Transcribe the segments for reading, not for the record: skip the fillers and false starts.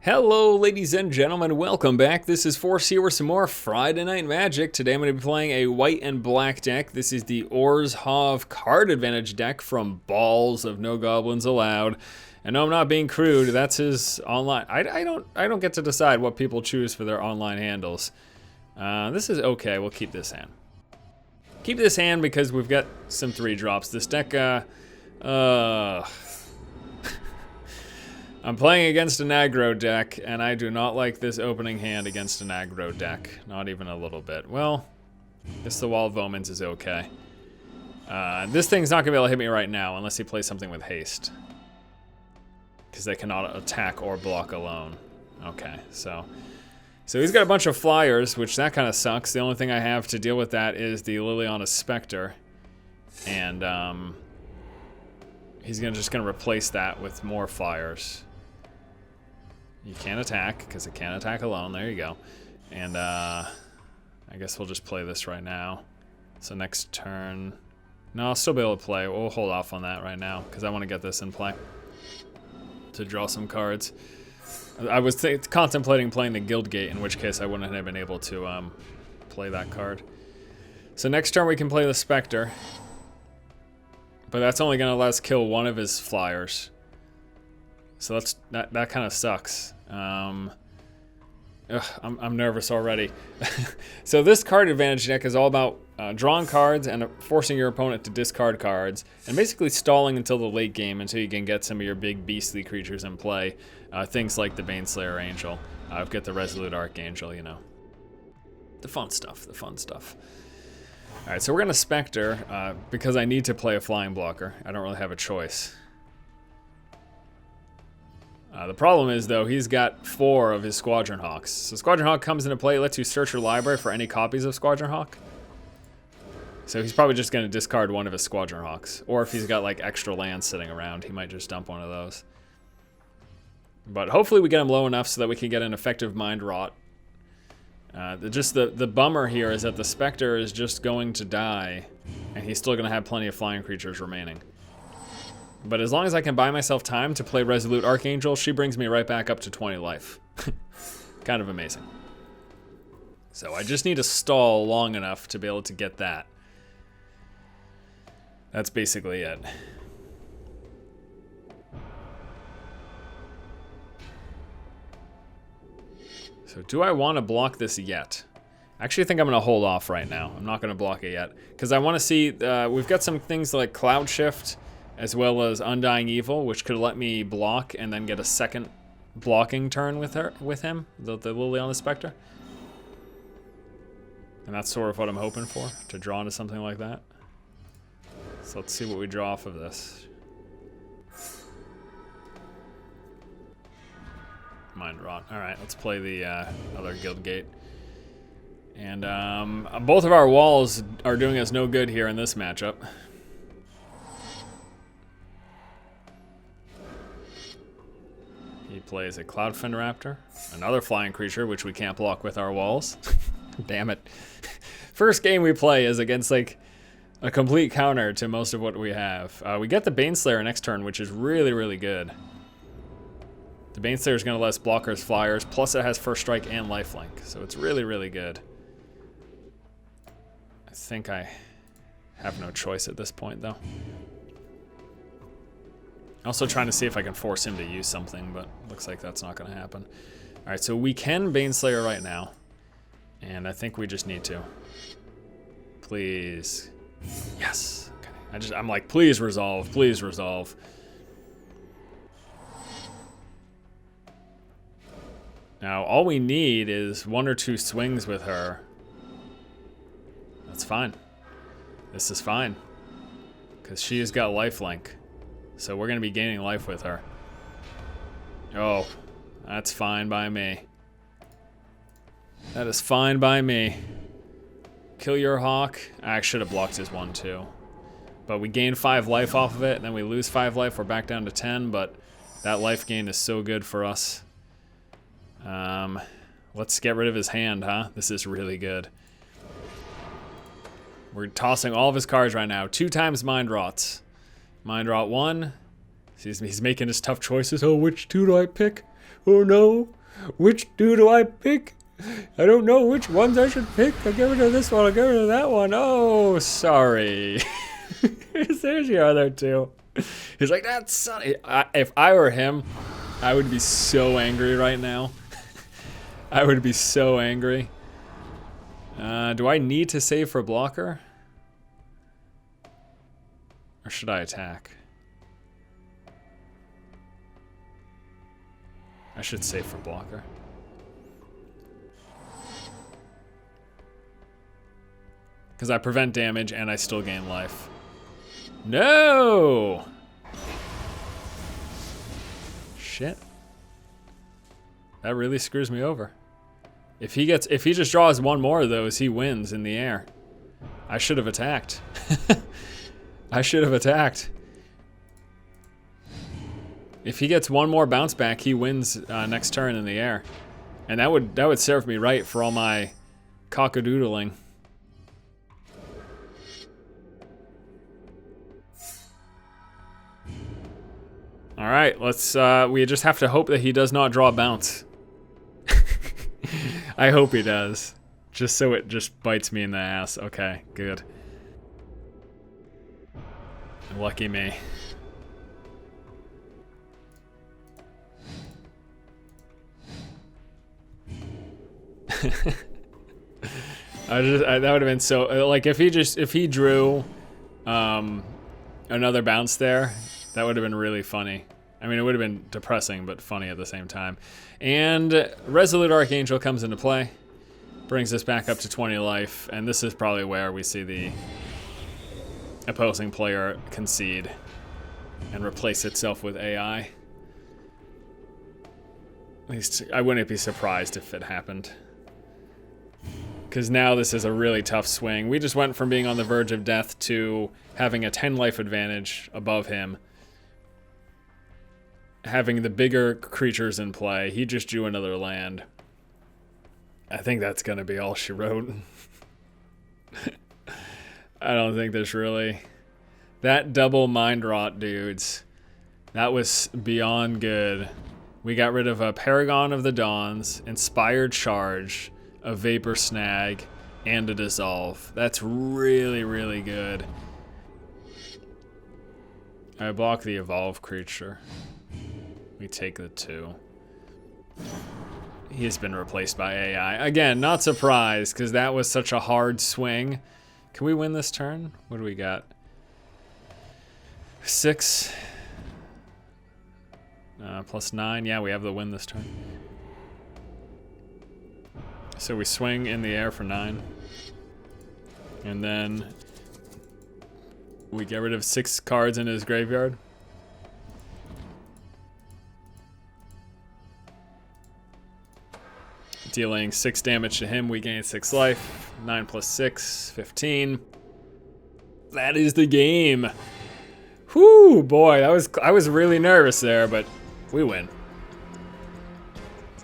Hello ladies and gentlemen, welcome back. This is Force here with some more Friday Night Magic. Today I'm going to be playing a white and black deck. This is the Orzhov card advantage deck from Balls of No Goblins Allowed. And no, I'm not being crude, that's his online. I don't get to decide what people choose for their online handles. This is okay, we'll keep this hand. Keep this hand because we've got some 3-drops. This deck, I'm playing against an aggro deck, and I do not like this opening hand against an aggro deck. Not even a little bit. Well, I guess the Wall of Omens is okay. This thing's not going to be able to hit me right now unless he plays something with haste. Because they cannot attack or block alone. Okay, so he's got a bunch of flyers, which that kind of sucks. The only thing I have to deal with that is the Liliana Spectre. And he's just going to replace that with more flyers. You can't attack, because it can't attack alone. There you go. And I guess we'll just play this right now. So next turn... No, I'll still be able to play. We'll hold off on that right now, because I want to get this in play. To draw some cards. I was contemplating playing the Guildgate, in which case I wouldn't have been able to play that card. So next turn we can play the Spectre. But that's only going to let us kill one of his flyers. So that kind of sucks. I'm nervous already. So this card advantage deck is all about drawing cards and forcing your opponent to discard cards. And basically stalling until the late game until you can get some of your big beastly creatures in play. Things like the Baneslayer Angel. I've got the Resolute Archangel, you know. The fun stuff, the fun stuff. Alright, so we're going to Spectre, because I need to play a flying blocker. I don't really have a choice. The problem is, though, he's got 4 of his Squadron Hawks. So Squadron Hawk comes into play, lets you search your library for any copies of Squadron Hawk. So he's probably just going to discard one of his Squadron Hawks. Or if he's got, like, extra lands sitting around, he might just dump one of those. But hopefully we get him low enough so that we can get an effective Mind Rot. The bummer here is that the Spectre is just going to die, and he's still going to have plenty of flying creatures remaining. But as long as I can buy myself time to play Resolute Archangel, she brings me right back up to 20 life. Kind of amazing. So I just need to stall long enough to be able to get that. That's basically it. So do I want to block this yet? I actually think I'm going to hold off right now. I'm not going to block it yet. Because I want to see, we've got some things like Cloud Shift, as well as Undying Evil, which could let me block and then get a second blocking turn with him, the Liliana Spectre. And that's sort of what I'm hoping for, to draw into something like that. So let's see what we draw off of this. Mind Rot. Alright, let's play the other Guildgate. And both of our walls are doing us no good here in this matchup. He plays a Cloudfin Raptor, another flying creature, which we can't block with our walls. Damn it. First game we play is against, like, a complete counter to most of what we have. We get the Baneslayer next turn, which is really, really good. The Baneslayer is going to let us block our flyers, plus it has First Strike and Lifelink, so it's really, really good. I think I have no choice at this point, though. Also trying to see if I can force him to use something, but looks like that's not going to happen. Alright, so we can Baneslayer right now, and I think we just need to. Please. Yes. Okay. I'm like, please resolve, please resolve. Now, all we need is 1 or 2 swings with her. That's fine. This is fine. Because she has got lifelink. So we're going to be gaining life with her. Oh, that's fine by me. That is fine by me. Kill your Hawk. I should have blocked his one too. But we gain 5 life off of it, and then we lose 5 life. We're back down to 10, but that life gain is so good for us. Let's get rid of his hand, huh? This is really good. We're tossing all of his cards right now. 2 times Mind Rots. Mind Rot 1. He's making his tough choices. Oh, which 2 do I pick? Oh no, which two do I pick? I don't know which ones I should pick. I'll get rid of this one, I'll get rid of that one. Oh, sorry. There's your other two. He's like, that's Sonny. If I were him, I would be so angry right now. I would be so angry. Do I need to save for blocker? Or should I attack? I should save for blocker. Because I prevent damage and I still gain life. No! Shit. That really screws me over. If he just draws one more of those, he wins in the air. I should have attacked. I should have attacked. If he gets one more bounce back, he wins next turn in the air. And that would serve me right for all my cockadoodling. All right, let's, we just have to hope that he does not draw a bounce. I hope he does. Just so it just bites me in the ass. Okay, good. Lucky me. That would have been so, like if he drew another bounce there, that would have been really funny. I mean, it would have been depressing, but funny at the same time. And Resolute Archangel comes into play. Brings us back up to 20 life. And this is probably where we see the opposing player concede and replace itself with AI. At least I wouldn't be surprised if it happened. Because now this is a really tough swing. We just went from being on the verge of death to having a 10 life advantage above him. Having the bigger creatures in play. He just drew another land. I think that's going to be all she wrote. I don't think there's really... That double mind rot, dudes. That was beyond good. We got rid of a Paragon of the Dawns, Inspired Charge, a Vapor Snag, and a Dissolve. That's really, really good. I block the Evolve creature. We take the 2. He's been replaced by AI. Again, not surprised, because that was such a hard swing. Can we win this turn? What do we got? 6. Plus 9. Yeah, we have the win this turn. So we swing in the air for 9. And then we get rid of 6 cards in his graveyard. Dealing 6 damage to him, we gain 6 life. 9 plus 6, 15. That is the game. Whew, boy, I was really nervous there, but we win.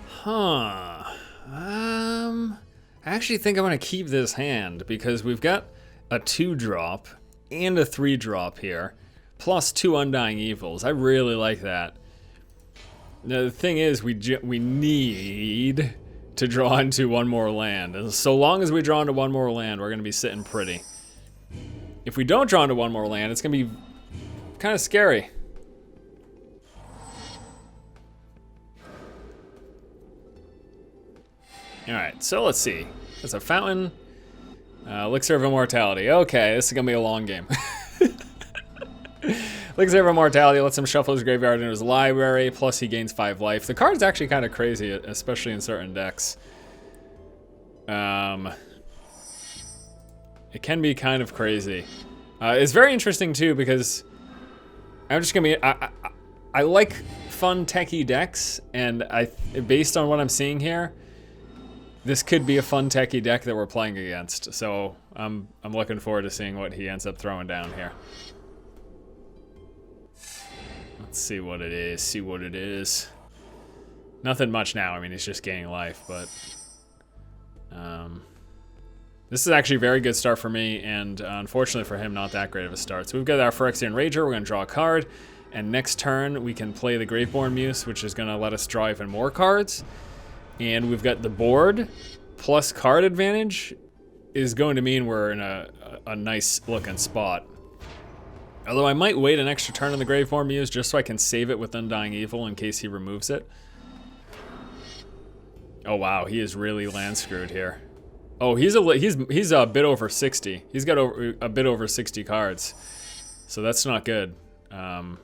Huh. I actually think I'm gonna keep this hand because we've got a 2-drop and a 3-drop here, plus 2 Undying Evils. I really like that. Now the thing is, we need to draw into 1 more land. And so long as we draw into 1 more land, we're gonna be sitting pretty. If we don't draw into 1 more land, it's gonna be kind of scary. Alright, so let's see. There's a fountain. Elixir of Immortality. Okay, this is gonna be a long game. Elixir of Immortality lets him shuffle his graveyard into his library, plus he gains 5 life. The card's actually kind of crazy, especially in certain decks. It can be kind of crazy. It's very interesting too because I'm just gonna be. I like fun techie decks, and based on what I'm seeing here, this could be a fun techie deck that we're playing against. So I'm looking forward to seeing what he ends up throwing down here. Let's see what it is. See what it is. Nothing much now. I mean, he's just gaining life, but this is actually a very good start for me, and unfortunately for him, not that great of a start. So we've got our Phyrexian Rager. We're going to draw a card, And next turn, we can play the Graveborn Muse, which is going to let us draw even more cards. And we've got the board plus card advantage is going to mean we're in a nice looking spot. Although I might wait an extra turn on the Graveborn Muse just so I can save it with Undying Evil in case he removes it. Oh wow, he is really land screwed here. Oh, he's a bit over 60. He's got a bit over 60 cards, so that's not good. I'm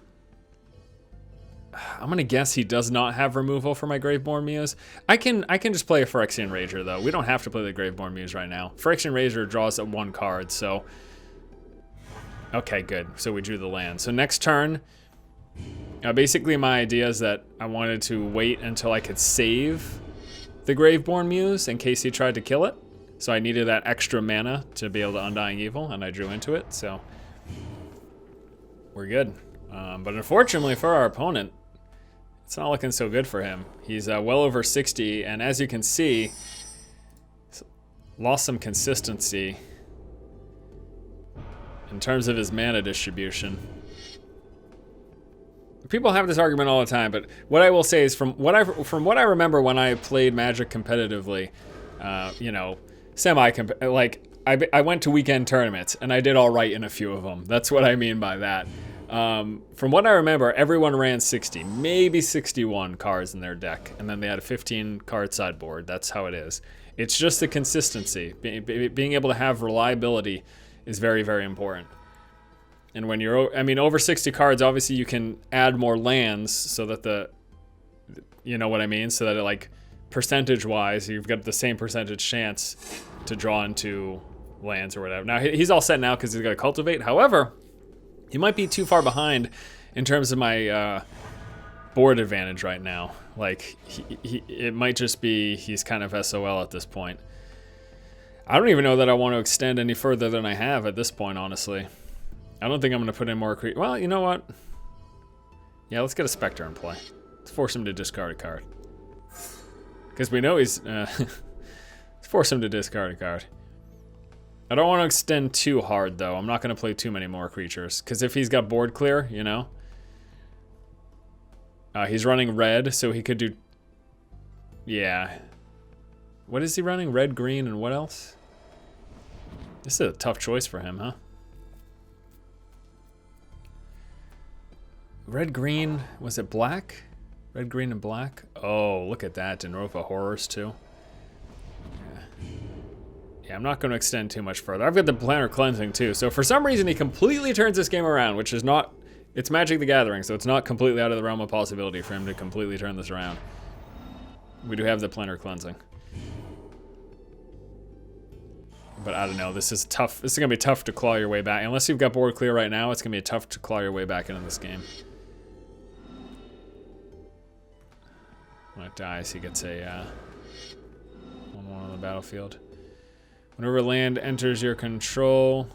gonna guess he does not have removal for my Graveborn Muse. I can just play a Phyrexian Rager though. We don't have to play the Graveborn Muse right now. Phyrexian Rager draws at 1 card, so okay, good. So we drew the land. So next turn, basically my idea is that I wanted to wait until I could save the Graveborn Muse in case he tried to kill it. So I needed that extra mana to be able to Undying Evil, and I drew into it, so we're good. But unfortunately for our opponent, it's not looking so good for him. He's well over 60, and as you can see, lost some consistency in terms of his mana distribution. People have this argument all the time, but what I will say is from what I remember when I played Magic competitively, you know, I went to weekend tournaments and I did all right in a few of them. That's what I mean by that. From what I remember, everyone ran 60, maybe 61 cards in their deck, and then they had a 15 card sideboard. That's how it is. It's just the consistency. Being able to have reliability is very, very important. And when you're, I mean, over 60 cards, obviously you can add more lands so that you know what I mean? So that it, like, percentage-wise, you've got the same percentage chance to draw into lands or whatever. Now, he's all set now because he's got to cultivate. However, he might be too far behind in terms of my board advantage right now. Like, it might just be he's kind of SOL at this point. I don't even know that I want to extend any further than I have at this point, honestly. I don't think I'm going to put in more well, you know what? Yeah, let's get a Spectre in play. Let's force him to discard a card. Because we know he's... let's force him to discard a card. I don't want to extend too hard, though. I'm not going to play too many more creatures. Because if he's got board clear, you know... he's running red, so he could do... Yeah. What is he running? Red, green, and what else? This is a tough choice for him, huh? Red, green, was it black? Red, green, and black? Oh, look at that. Denrova Horrors, too. Yeah, I'm not going to extend too much further. I've got the Planner Cleansing, too. So for some reason, he completely turns this game around, which is not... It's Magic the Gathering, so it's not completely out of the realm of possibility for him to completely turn this around. We do have the Planner Cleansing. But I don't know, this is tough. This is going to be tough to claw your way back. Unless you've got board clear right now, it's going to be tough to claw your way back into this game. When it dies, he gets a 1/1 on the battlefield. Whenever land enters your control,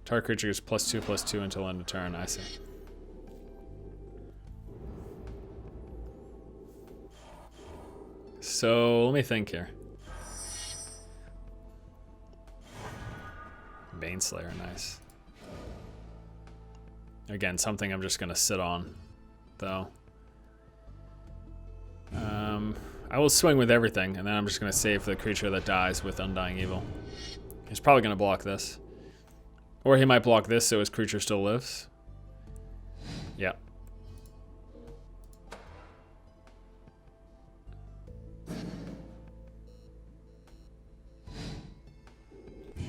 target creature gets +2/+2 until end of turn. I see. So, let me think here. Baneslayer, nice. Again, something I'm just going to sit on, though. I will swing with everything, and then I'm just going to save the creature that dies with Undying Evil. He's probably going to block this. Or he might block this so his creature still lives. Yeah.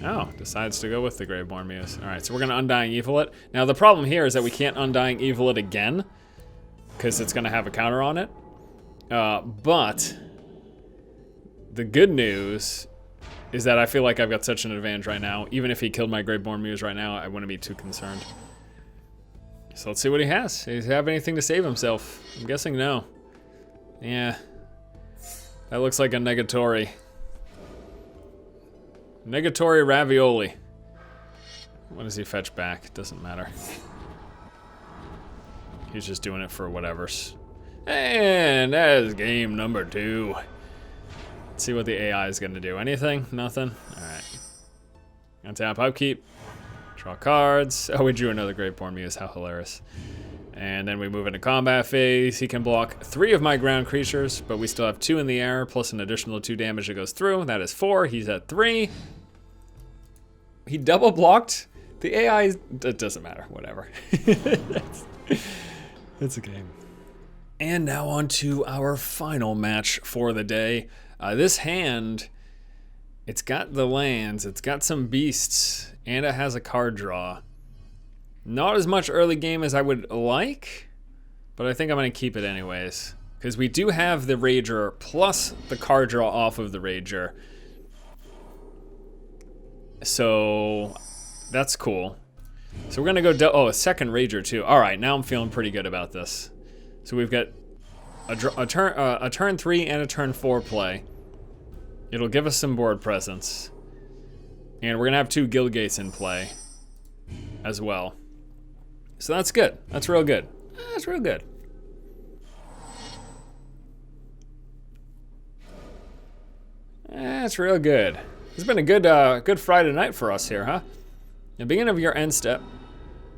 Oh, decides to go with the Graveborn Muse. Alright, so we're going to Undying Evil it. Now, the problem here is that we can't Undying Evil it again, because it's going to have a counter on it. But the good news is that I feel like I've got such an advantage right now. Even if he killed my Graveborn Muse right now, I wouldn't be too concerned. So let's see what he has. Does he have anything to save himself? I'm guessing no. Yeah. That looks like a Negatory. Negatory Ravioli. What does he fetch back? Doesn't matter. He's just doing it for whatever's. And that is game number 2. Let's see what the AI is going to do. Anything? Nothing? Alright. Untap, upkeep. Draw cards. Oh, we drew another Graveborn Muse. How hilarious. And then we move into combat phase. He can block 3 of my ground creatures, but we still have 2 in the air, plus an additional 2 damage that goes through. That is 4. He's at 3. He double blocked. The AI, it doesn't matter, whatever. It's a game. And now on to our final match for the day. This hand, it's got the lands, it's got some beasts, and it has a card draw. Not as much early game as I would like, but I think I'm going to keep it anyways. Because we do have the Rager plus the card draw off of the Rager. So that's cool. So we're going to go, a second Rager too. All right, now I'm feeling pretty good about this. So we've got a turn 3 and a turn 4 play. It'll give us some board presence. And we're going to have 2 guild gates in play as well. So that's good. That's real good. That's real good. That's real good. It's been a good Friday night for us here, huh? At the beginning of your end step,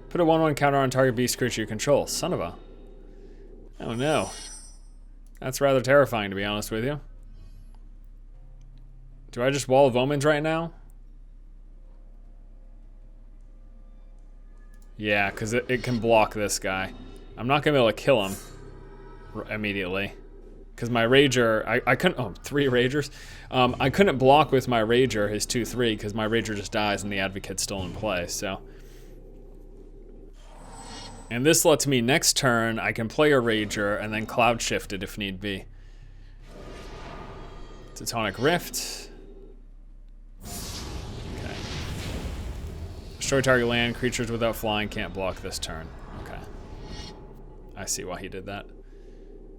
put a 1/1 counter on target beast creature you control. Son of a... Oh no. That's rather terrifying, to be honest with you. Do I just Wall of Omens right now? Yeah, because it can block this guy. I'm not going to be able to kill him immediately. Because my Rager, I couldn't, 3 Ragers? I couldn't block with my Rager, his 2/3, because my Rager just dies and the Advocate's still in play, so. And this lets me, next turn, I can play a Rager and then Cloud Shift it if need be. Tectonic Rift. Okay. Destroy target land, creatures without flying can't block this turn. Okay. I see why he did that.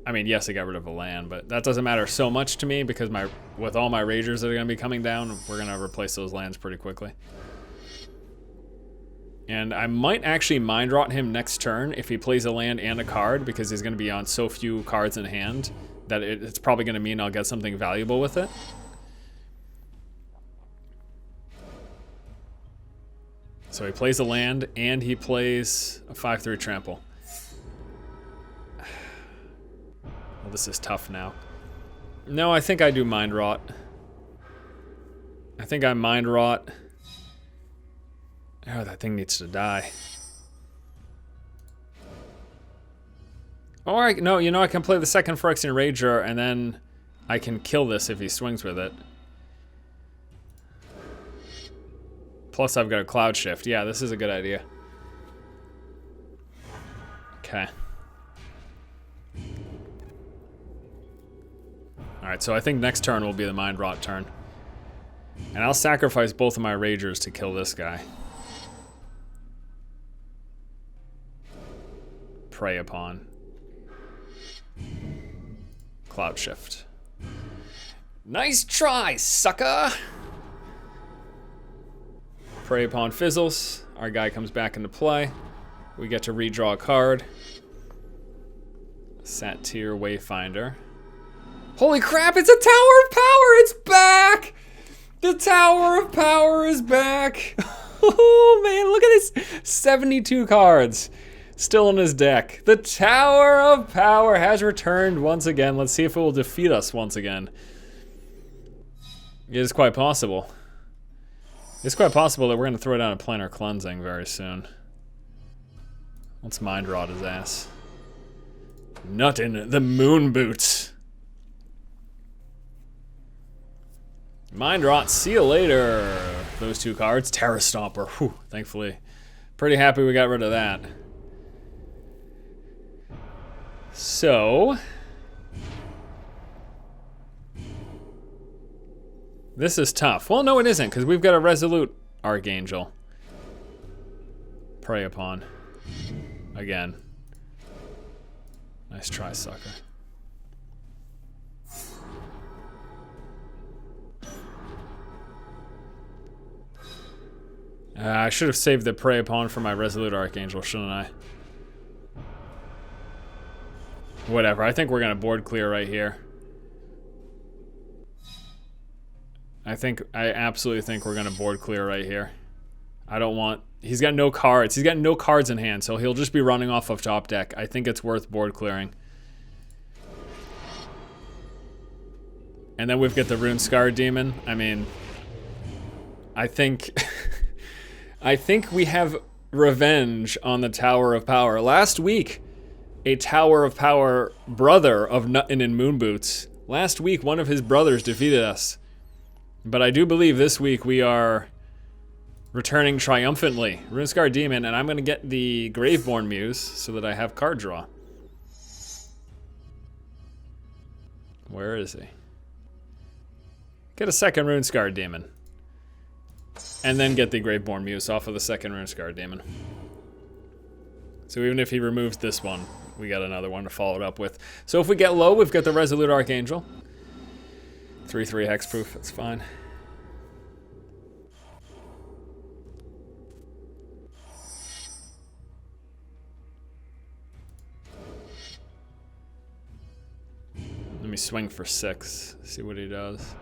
I mean, yes, I got rid of a land, but that doesn't matter so much to me because with all my Ragers that are going to be coming down, we're going to replace those lands pretty quickly. And I might actually Mind Rot him next turn if he plays a land and a card because he's going to be on so few cards in hand that it's probably going to mean I'll get something valuable with it. So he plays a land and he plays a 5/3 trample. Well, this is tough now. No, I think I do Mind Rot. I think I Mind Rot. Oh, that thing needs to die. Or, no, you know, I can play the second Phyrexian Rager, and then I can kill this if he swings with it. Plus, I've got a Cloud Shift. Yeah, this is a good idea. Okay. Alright, so I think next turn will be the Mind Rot turn. And I'll sacrifice both of my Ragers to kill this guy. Prey upon. Cloud Shift. Nice try, sucker! Prey upon fizzles. Our guy comes back into play. We get to redraw a card. Satyr Wayfinder. Holy crap, it's a Tower of Power! It's back! The Tower of Power is back! Oh man, look at this! 72 cards still in his deck. The Tower of Power has returned once again. Let's see if it will defeat us once again. It is quite possible. It's quite possible that we're going to throw down a Planar Cleansing very soon. Let's Mind Rot his ass. Nut in the moon boots. Mind Rot, see you later. Those 2 cards. Terra Stomper. Whew, thankfully. Pretty happy we got rid of that. So. This is tough. Well, no it isn't, because we've got a Resolute Archangel. Prey upon. Again. Nice try, sucker. I should have saved the Prey Upon for my Resolute Archangel, shouldn't I? Whatever, I think we're gonna board clear right here. I absolutely think we're gonna board clear right here. I don't want He's got no cards. He's got no cards in hand, so he'll just be running off of top deck. I think it's worth board clearing. And then we've got the Rune Scar Demon. I mean, I think I think we have revenge on the Tower of Power. Last week, a Tower of Power brother of Nuttin and Moonboots. Last week, one of his brothers defeated us. But I do believe this week we are returning triumphantly. Rune Scar Demon, and I'm going to get the Graveborn Muse so that I have card draw. Where is he? Get a second Rune Scar Demon. And then get the Graveborn Muse off of the second Rune Scar Demon. So even if he removes this one, we got another one to follow it up with. So if we get low, we've got the Resolute Archangel. 3/3 hexproof, that's fine. Let me swing for 6, see what he does.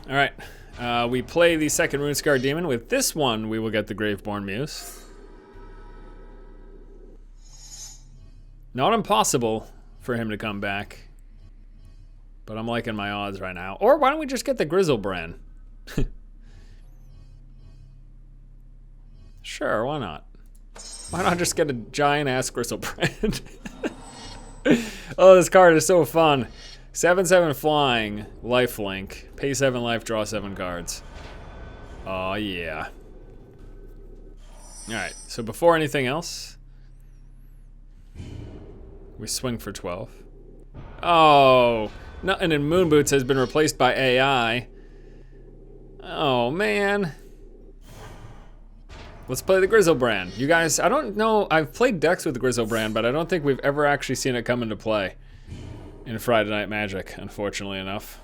All right, we play the second Rune Scar Demon. With this one, we will get the Graveborn Muse. Not impossible for him to come back, but I'm liking my odds right now. Or why don't we just get the Grizzlebrand? Sure, why not? Why not just get a giant-ass Grizzlebrand? Oh, this card is so fun. 7/7 flying, lifelink, pay 7 life, draw 7 cards. Oh yeah. Alright, so before anything else, we swing for 12. Oh, Nuttin and Moonboots has been replaced by AI. Oh man. Let's play the Grizzlebrand. You guys, I don't know, I've played decks with the Grizzlebrand, but I don't think we've ever actually seen it come into play in Friday Night Magic, unfortunately enough.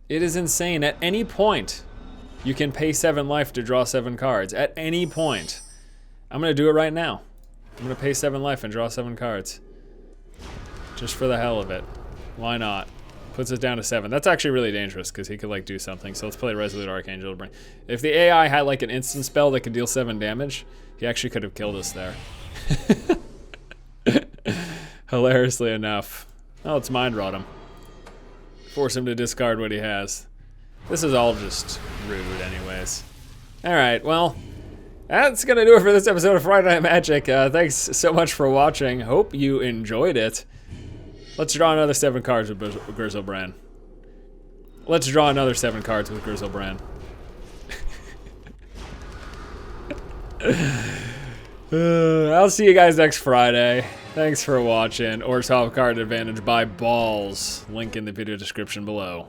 It is insane. At any point, you can pay 7 life to draw 7 cards. At any point. I'm gonna do it right now. I'm gonna pay 7 life and draw 7 cards. Just for the hell of it. Why not? Puts it down to 7. That's actually really dangerous because he could like do something. So let's play Resolute Archangel to bring. If the AI had like an instant spell that could deal 7 damage, he actually could have killed us there. Hilariously enough. Oh, let's Mind Rot him. Force him to discard what he has. This is all just rude anyways. Alright, well, that's gonna do it for this episode of Friday Night Magic. Thanks so much for watching. Hope you enjoyed it. Let's draw another 7 cards with Grizzlebrand. Let's draw another 7 cards with Grizzlebrand. I'll see you guys next Friday. Thanks for watching. Orzhov Card Advantage by Balls. Link in the video description below.